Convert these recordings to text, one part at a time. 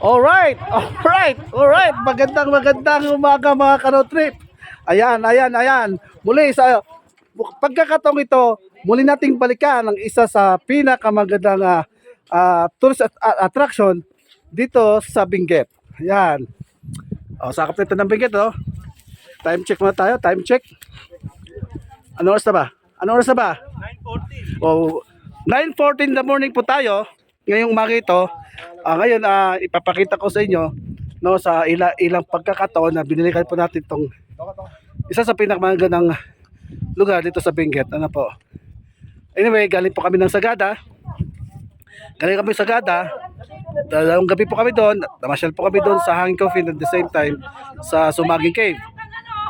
Alright, alright. Magandang umaga mga ka-road trip. Ayan. Muli sa pagkakataong ito, muli nating balikan ang isa sa pinakamagandang tourist attraction dito sa Benguet. Ayan. O, sakop nito ng Benguet, oh. Time check muna tayo, time check. Anong oras na ba? 9:40. Oh, 9:40 in the morning po tayo. Ngayong umaga ito. Ngayon ipapakita ko sa inyo sa ilang pagkakataon na binilikan po natin itong isa sa pinakamagandang lugar dito sa Benguet. Ano po? Anyway, galing kami Sagada. Dalawang gabi po kami doon. Namasyal po kami doon sa Hanging Coffee at the same time sa Sumaging Cave.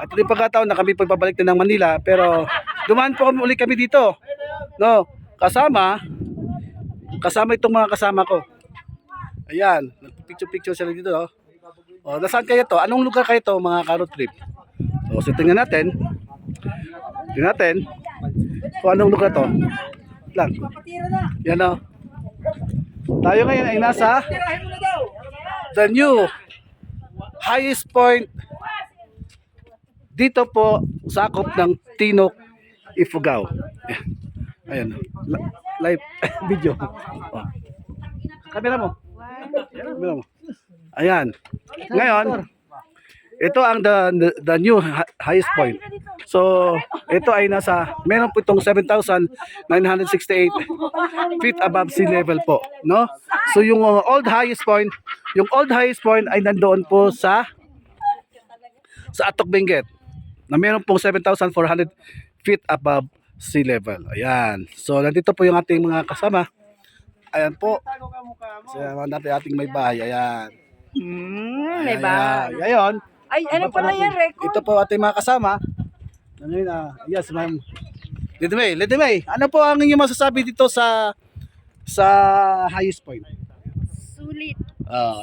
At ito yung pagkataon na kami pagbabalik na ng Manila, pero dumaan po uli kami dito. No, kasama itong mga kasama ko. Ayan, nagpicture sila dito, no? O, nasaan kayo to? Anong lugar kayo to, mga ka-road trip? So tingnan natin kung anong lugar to. Lang. Yan, no? Tayo ngayon ay nasa the new highest point dito po, sakop ng Tinok, Ifugao. Ayan. Live video. Oh. Kamera mo. Ayan. Ngayon, ito ang the new highest point. So, ito ay meron po itong 7,968 feet above sea level po, no? So, yung old highest point ay nandoon po sa Atok Benguet, na meron pong 7,400 feet above sea level. Ayan. So, nandito po yung ating mga kasama. Ayan po. So, natin ating may bahay. Ayan. May bahay. Ngayon. Ay, ano pala yan, record? Ito po ating mga kasama. Yes, ma'am. Lady May, ano po ang inyong masasabi dito sa highest point? Sulit.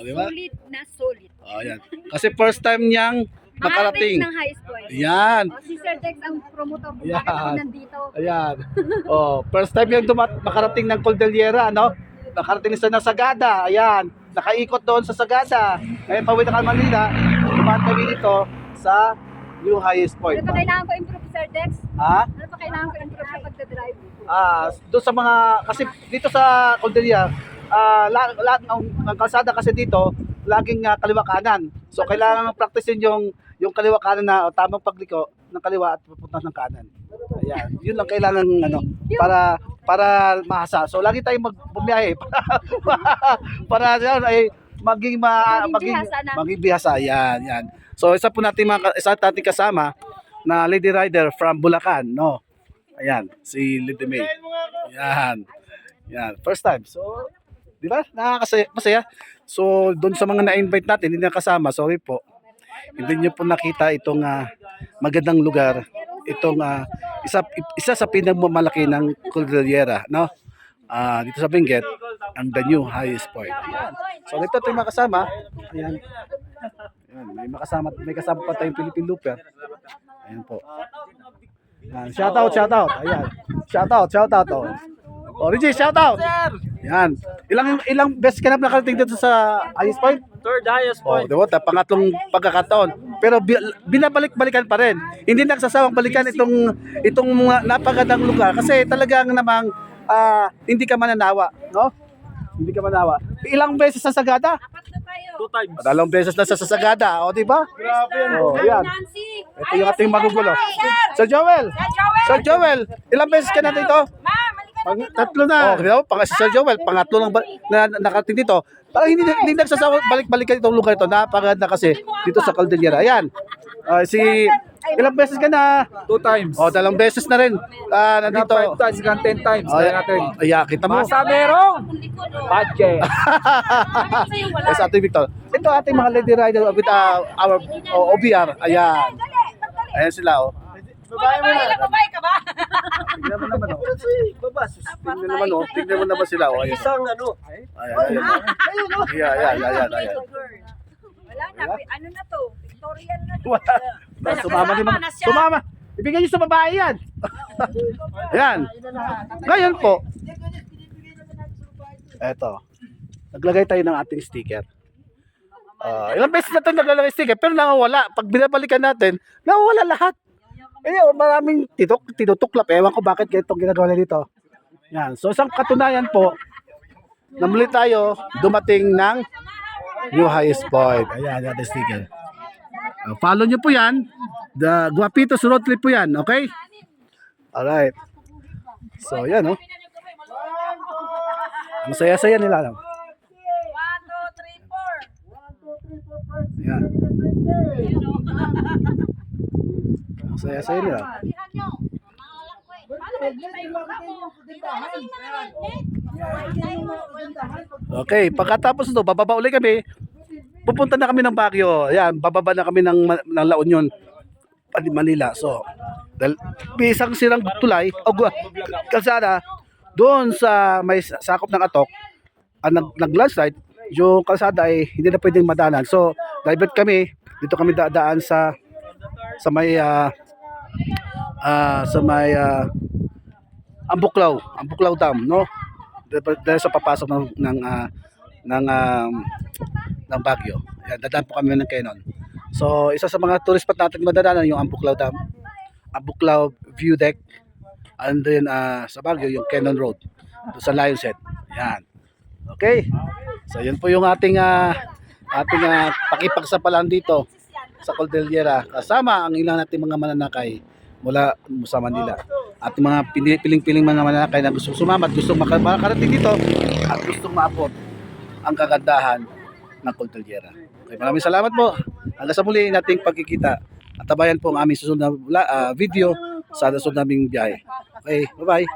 Di ba? Sulit na sulit. Ayan. Kasi first time niyang nakarating. ng highest point. Ayan. Si Sir Dex ang promoter po. Ayan. Bakit po nandito? Ayan. First time yung makarating ng Cordillera, no? Nakarating sa Sagada. Ayan. Nakaikot doon sa Sagada. Ngayon pauwi na kami Manila. Dumaan kami dito sa new highest point. Ano pa kailangan ko improve, Sir Dex? Ha? Ano pa kailangan ko improve sa pagdadrive? Doon sa mga, kasi dito sa Cordillera, lahat ng kalsada kasi dito, laging kaliwa kanan. So kailangan practicein yung kaliwa kanan na tamang pagliko ng kaliwa at pupunta ng kanan. Ayan, yun lang kailangan para mahasa. So lagi tayong magbumiyahe para yan ay maging bihasa. Yan. So isa nating kasama na lady rider from Bulacan, no. Ayan, si Lady May. Yan, first time. So, di ba? Masaya. So, doon sa mga na-invite natin, hindi na kasama, sorry po. Hindi nyo po nakita itong magandang lugar. Itong isa sa pinagmamalaki ng Cordillera, no? Dito sa Benguet, ang the new highest point. Ayan. So, dito ito yung makasama. Ayan. May kasama pa tayong Philippine Looper. Ayan po. Ayan. Shout out. Ayan. Shout out. Reggie, shout out. Yan. Ilang beses ka na nakarating dito sa highest point? Third highest point. Diba? Pangatlong pagkakataon. Pero binabalik-balikan pa rin. Hindi nagsasawang balikan itong mga napakagandang lugar kasi talagang namang hindi ka mananawa, no? Hindi ka manawa. Ilang beses sa Sagada? 2 times. Dalawang beses na sa Sagada, o di ba? Grabe. Yan. Ito yung ating magugulo. Sir Joel, ilang beses ka na dito? Tatlo na. Si Sir Joel, pangatlo na nakarating dito. Parang hindi nagsasawa balik-balikan itong lugar ito. Napakaganda kasi dito sa Cordillera. Ayan. Ilang beses ka na? 2 times. Dalawang beses na rin. Nandito. 5 times, 10 times. Kaya natin. Kita mo. Basta merong budget. Yes, Ate Victor. Ito ating mga lady rider with our OBR. Ayan. Ayan sila, oh. Babae ka ba? Tingnan mo naman, oh. Tingnan mo naman sila, oh. Ayan. Isang ano. Ayan. Ayan. Wala na. Ano na to? Victorian na to. Sumama. Ibigay niyo sa babae yan. Ayan. Ngayon po. Eto. Naglagay tayo ng ating sticker. Ilang beses natin naglalang sticker pero nawawala. Pag binabalikan natin, nawawala lahat. Maraming tinutuklap. Ewan ko bakit ganitong ginagawa nila dito. Yan. So isang katunayan po, na muli tayo dumating ng new highest point. Ayan, yung sticker. Follow nyo po yan. The Guapitos Road Trip po yan. Okay? Alright. So yan, oh. Ang saya-saya nila lang. 1, 2, 3, 4. Yan. Ang saya-saya nila. Okay, pagkatapos nito, bababa ulit kami. Pupunta na kami ng Baguio. Ayan, bababa na kami ng La Union, Manila. So, dahil may isang sirang tulay o kalsada doon sa may sakop ng Atok, nag-landslide, yung kalsada ay hindi na pwedeng madanan. So, divert kami. Dito kami dadaan sa may Ambuklaw Dam, no? Dahil sa papasok ng Baguio. Ayan, dadaan po kami ng Quezon. So, isa sa mga tourist spot natin madadaanan yung Ambuklaw Dam, Ambuklaw View Deck, and then sa Baguio yung Quezon Road doon sa Lion's Head. Ayan. Okay? So, yun po yung ating pakipagsapalaran dito sa Cordillera kasama ang ilang nating mga mananakay mula sa Manila at mga piling-piling mga mananakay na gustong sumama at gustong makarating dito at gustong maabot ang kagandahan ng Cordillera. Okay, maraming salamat po. Hanggang sa muli nating pagkikita at tabayan po ang aming susunod na video sa susunod naming biyahe. Okay, bye-bye.